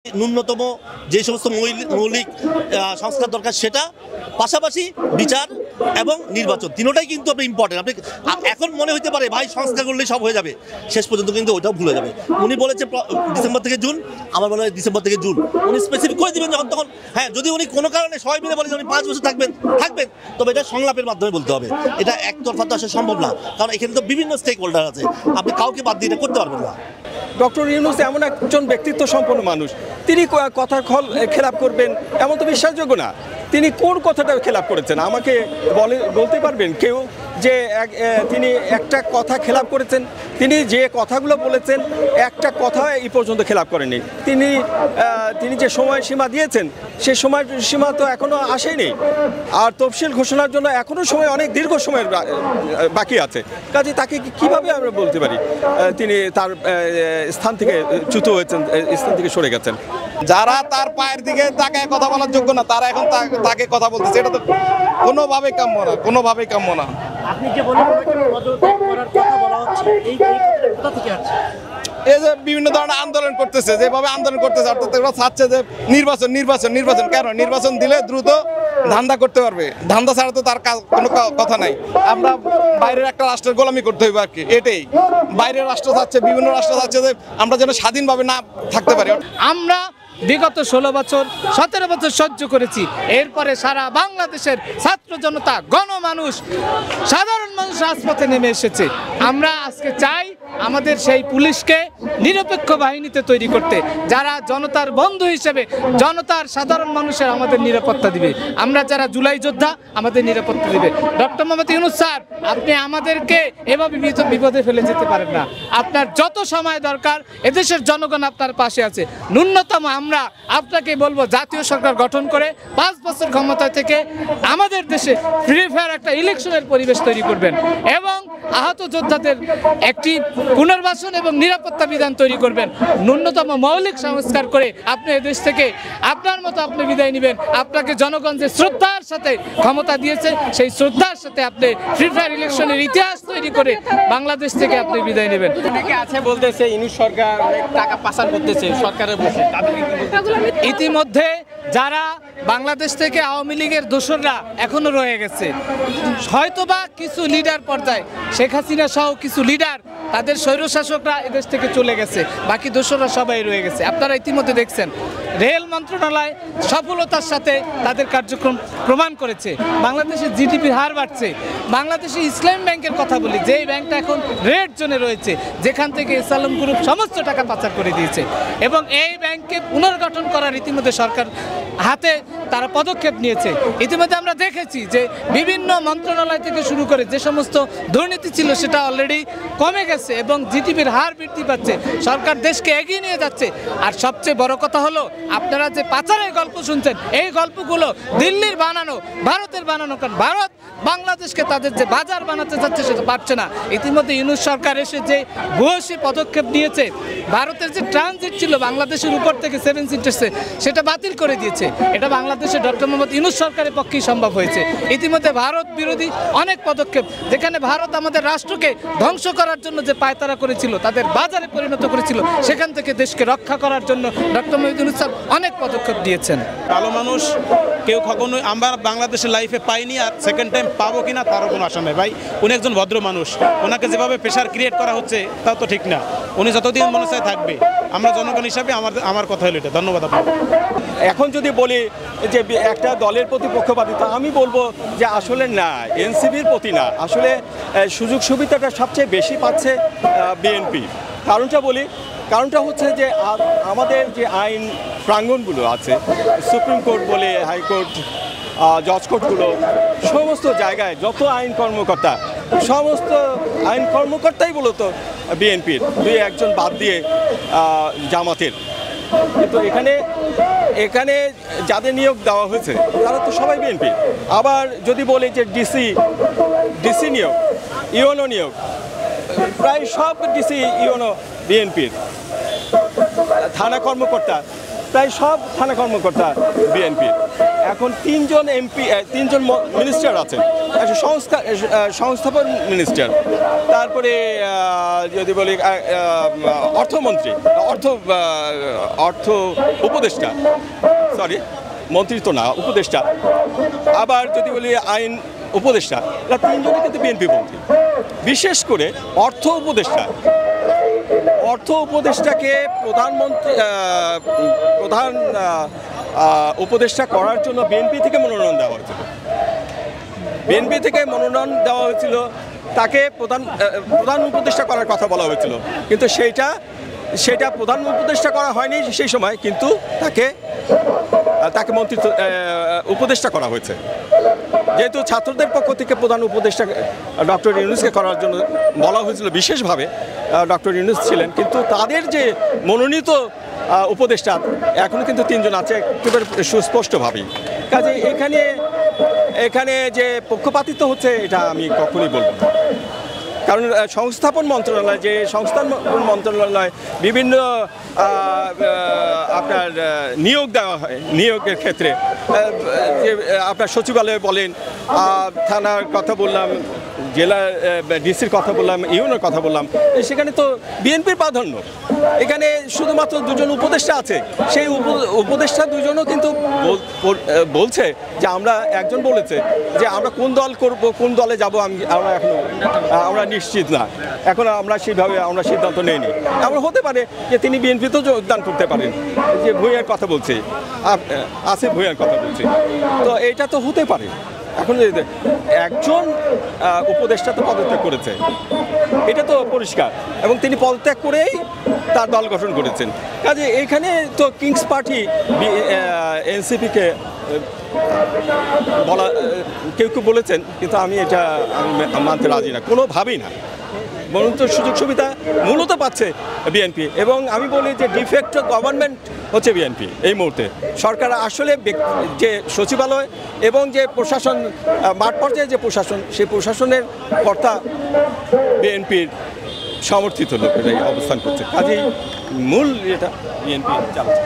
ন্যূনতম যে সমস্ত মৌলিক সংস্কার দরকার সেটা, পাশাপাশি বিচার এবং নির্বাচন, তিনটাই কিন্তু আপনি ইম্পর্টেন্ট। আপনি এখন মনে হতে পারে ভাই সংস্কার করলেই সব হয়ে যাবে, শেষ পর্যন্ত কিন্তু ওইটাও ভুলে যাবে। উনি বলেছে ডিসেম্বর থেকে জুন, আমার মনে হয় ডিসেম্বর থেকে জুন উনি স্পেসিফিক করে দিবেন যখন তখন। হ্যাঁ, যদি উনি কোনো কারণে সবাই মিলে বলেন উনি 5 বছর থাকবেন, তবে এটা সংলাপের মাধ্যমে বলতে হবে। এটা একতরফা তো আসলে সম্ভব না, কারণ এখানে তো বিভিন্ন স্টেক হোল্ডার আছে, আপনি কাউকে বাদ দিয়ে এটা করতে পারবেন না। ডক্টর ইউনূস এমন একজন ব্যক্তিত্ব সম্পন্ন মানুষ, তিনি কথার খেলাপ করবেন এমন তো বিশ্বাসযোগ্য না। তিনি কোন কথাটা খেলাপ করেছেন আমাকে বলতে পারবেন কেউ যে তিনি একটা কথা খেলাপ করেছেন? তিনি যে কথাগুলো বলেছেন একটা কথা এই পর্যন্ত খেলাপ করেননি। তিনি যে সময়সীমা দিয়েছেন সেই সময়সীমা তো এখনও আসেনি, আর তফসিল ঘোষণার জন্য এখনও সময় অনেক দীর্ঘ সময়ের বাকি আছে। কাজে তাকে কীভাবে আমরা বলতে পারি তিনি তার স্থান থেকে চ্যুত হয়েছেন, স্থান থেকে সরে গেছেন? যারা তার পায়ের দিকে তাকে কথা বলার যোগ্য না, তারা এখন তাকে কথা বলতেছে, এটা তো কোনোভাবেই কাম্য না, কোনোভাবেই কাম্য না। আপনি যে বলেন পদত্যাগ করার কথা বলা হচ্ছে, এই কথাটা কোথা থেকে আসছে? এই যে বিভিন্ন ধরনের আন্দোলন করতেছে, যেভাবে আন্দোলন করতেছে, অর্থাৎ ওরা চাচ্ছে যে নির্বাচন কেন? নির্বাচন দিলে দ্রুত ধান্দা করতে পারবে, ধান্দা ছাড়া তো তার কোনো কথা নাই। আমরা বাইরের একটা রাষ্ট্রের গোলামি করতে হইবে আর কি, এটাই। বাইরের রাষ্ট্র চাচ্ছে, বিভিন্ন রাষ্ট্র চাচ্ছে যে আমরা যেন স্বাধীনভাবে না থাকতে পারি। আমরা বিগত 16 বছর 17 বছর সহ্য করেছি, এরপরে সারা বাংলাদেশের ছাত্র জনতা, গণমানুষ, সাধারণ মানুষ রাজপথে নেমে এসেছে। আমরা আজকে চাই আমাদের সেই পুলিশকে নিরপেক্ষ বাহিনীতে তৈরি করতে, যারা জনতার বন্ধু হিসেবে জনতার সাধারণ মানুষের আমাদের নিরাপত্তা দিবে। আমরা যারা জুলাই যোদ্ধা আমাদের নিরাপত্তা দিবে। ডক্টর মোহাম্মদ ইউনূস স্যার, আপনি আমাদেরকে এভাবে বিপদে ফেলে যেতে পারেন না। আপনার যত সময় দরকার, এদেশের জনগণ আপনার পাশে আছে। ন্যূনতম আমরা আপনাকে বলবো, জাতীয় সরকার গঠন করে 5 বছর ক্ষমতায় থেকে আমাদের দেশে ফ্রি ফায়ার একটা ইলেকশনের পরিবেশ তৈরি করবেন এবং আহত যোদ্ধাদের একটি পুনর্বাসন এবং নিরাপত্তা বিধান তৈরি করবেন। ন্যূনতম মৌলিক সংস্কার করে আপনি এদেশ থেকে আপনার মতো আপনি বিদায় নেবেন। আপনাকে জনগণ যে শ্রদ্ধার সাথে ক্ষমতা দিয়েছে, সেই শ্রদ্ধার সাথে আপনি ফ্রি ফায়ার ইলেকশনের ইতিহাস তৈরি করে বাংলাদেশ থেকে আপনি বিদায় নেবেন। অনেকে আছে বলতেছে ইউনূস সরকার অনেক টাকা পাচার করতেছে সরকারের বসে। ইতিমধ্যে যারা বাংলাদেশ থেকে আওয়ামী লীগের দোসররা এখনো রয়ে গেছে, হয়তোবা কিছু লিডার পর্যায়ে শেখ হাসিনা সহ কিছু লিডার, তাদের স্বৈরশাসকরা এদেশ থেকে চলে গেছে, বাকি দোসররা সবাই রয়ে গেছে। আপনারা ইতিমধ্যে দেখছেন রেল মন্ত্রণালয় সফলতার সাথে তাদের কার্যক্রম প্রমাণ করেছে। বাংলাদেশের জিডিপির হার বাড়ছে। বাংলাদেশে ইসলামী ব্যাংকের কথা বলি, যেই ব্যাংকটা এখন রেড জোনে রয়েছে, যেখান থেকে ইসলাম গ্রুপ সমস্ত টাকা পাচার করে দিয়েছে, এবং এই ব্যাংককে পুনর্গঠন করার ইতিমধ্যে সরকার হাতে তারা পদক্ষেপ নিয়েছে। ইতিমধ্যে আমরা দেখেছি যে বিভিন্ন মন্ত্রণালয় থেকে শুরু করে যে সমস্ত দুর্নীতি ছিল সেটা অলরেডি কমে গেছে এবং জিডিপির হার বৃদ্ধি পাচ্ছে। সরকার দেশকে এগিয়ে নিয়ে যাচ্ছে। আর সবচেয়ে বড় কথা হলো, আপনারা যে পাচারের গল্প শুনছেন, এই গল্পগুলো দিল্লির বানানো, ভারতের বানানো। কারণ ভারত বাংলাদেশকে তাদের যে বাজার বানাতে যাচ্ছে সেটা পারছে না। ইতিমধ্যে ইউনূস সরকার এসে যে ভূয়সী পদক্ষেপ নিয়েছে, ভারতের যে ট্রানজিট ছিল বাংলাদেশের উপর থেকে 7 সিটার্সে, সেটা বাতিল করে দিয়েছে। এটা বাংলাদেশে ডক্টর মোহাম্মদ ইউনূস সরকারের পক্ষেই সম্ভব হয়েছে। ইতিমধ্যে ভারত বিরোধী অনেক পদক্ষেপ, যেখানে ভারত আমাদের রাষ্ট্রকে ধ্বংস করার জন্য যে পায়তারা করেছিল, তাদের বাজারে পরিণত করেছিল, সেখান থেকে দেশকে রক্ষা করার জন্য ডক্টর মোহাম্মদ ইউনূস স্যার অনেক পদক্ষেপ দিয়েছেন। ভালো মানুষ কেউ কখনোই আমরা বাংলাদেশের লাইফে পাইনি, আর সেকেন্ড টাইম পাবো কিনা তারও কোনো আশা নেই। ভাই, উনি একজন ভদ্র মানুষ, ওনাকে যেভাবে প্রেশার ক্রিয়েট করা হচ্ছে তা তো ঠিক না। উনি যতদিন মনে চায় থাকবে। আমরা জনগণ হিসাবে আমার কথা হলো এটা। ধন্যবাদ আপনাকে। এখন যদি বলি যে একটা দলের প্রতি পক্ষপাতিত্ব, আমি বলবো যে আসলে না, এনসিপির প্রতি না, আসলে সুযোগ সুবিধাটা সবচেয়ে বেশি পাচ্ছে বিএনপি। কারণটা হচ্ছে যে আমাদের যে আইন প্রাঙ্গণগুলো আছে, সুপ্রিম কোর্ট বলে, হাইকোর্ট, জজ কোর্টগুলো, সমস্ত জায়গায় যত আইন কর্মকর্তা, সমস্ত আইন কর্মকর্তাই বলতো বিএনপির, 2-1 বাদ দিয়ে জামাতের। কিন্তু এখানে যাদের নিয়োগ দেওয়া হয়েছে তারা তো সবাই বিএনপি। আবার যদি বলি যে ডিসি নিয়োগ, ইউএনও নিয়োগ, প্রায় সব ডিসি ইউএনও বিএনপির। থানা কর্মকর্তা, প্রায় সব থানা কর্মকর্তা বিএনপির। এখন তিনজন এমপি, তিনজন মিনিস্টার আছেন। একটা সংস্থাপন মিনিস্টার, তারপরে যদি বলি অর্থমন্ত্রী, অর্থ উপদেষ্টা, সরি মন্ত্রী তো না, উপদেষ্টা, আবার যদি বলি আইন উপদেষ্টা, এরা তিনজনই কিন্তু বিএনপি পন্থী। বিশেষ করে অর্থ উপদেষ্টাকে প্রধান উপদেষ্টা করার জন্য বিএনপি থেকে মনোনয়ন দেওয়া হয়েছিল। তাকে প্রধান উপদেষ্টা করার কথা বলা হয়েছিল, কিন্তু সেটা প্রধান উপদেষ্টা করা হয়নি সেই সময়, কিন্তু তাকে মন্ত্রী উপদেষ্টা করা হয়েছে। যেহেতু ছাত্রদের পক্ষ থেকে প্রধান উপদেষ্টা ডক্টর ইউনূসকে করার জন্য বলা হয়েছিল বিশেষভাবে, ডক্টর ইউনূস ছিলেন, কিন্তু তাদের যে মনোনীত উপদেষ্টা এখনও কিন্তু তিনজন আছে একেবারে সুস্পষ্টভাবেই। কাজে এখানে যে পক্ষপাতিত্ব হচ্ছে এটা আমি কখনোই বলবো না। কারণ সংস্থাপন মন্ত্রণালয় বিভিন্ন আপনার নিয়োগ দেওয়া হয়, নিয়োগের ক্ষেত্রে যে আপনার সচিবালয় বলেন, থানার কথা বললাম, জেলা ডিসির কথা বললাম, ইউনোর কথা বললাম, সেখানে তো বিএনপির প্রাধান্য। এখানে শুধুমাত্র দুজন উপদেষ্টা আছে, সেই উপদেষ্টা দুজনও কিন্তু বলছে যে একজন বলেছে যে আমরা কোন দল করব, কোন দলে যাব আমরা নিশ্চিত না, এখন আমরা সেইভাবে সিদ্ধান্ত নেইনি। এমন হতে পারে যে তিনি বিএনপিতেও যোগদান করতে পারেন, যে ভূঁইয়ার কথা বলছে, আসিফ ভূঁইয়ার কথা বলছে, তো এটা তো হতে পারে। এখন একজন উপদেষ্টা তো পদত্যাগ করেছে, এটা তো পরিষ্কার, এবং তিনি পদত্যাগ করেই তার দল গঠন করেছেন। কাজে এখানে তো কিংস পার্টি এনসিপিকে কেউ বলেছেন, কিন্তু আমি মানতে রাজি না, কোনোভাবেই না। বরং তো সুযোগ সুবিধা মূলত পাচ্ছে বিএনপি, এবং আমি বলি যে ডিফেক্টো গভর্নমেন্ট হচ্ছে বিএনপি এই মুহূর্তে। সরকার আসলে যে সচিবালয় এবং যে প্রশাসন, মাঠ পর্যায়ে যে প্রশাসন, সেই প্রশাসনের কর্তা বিএনপির সমর্থিত লোকেরাই অবস্থান করছে। কাজেই মূল এটা বিএনপি চালাচ্ছে।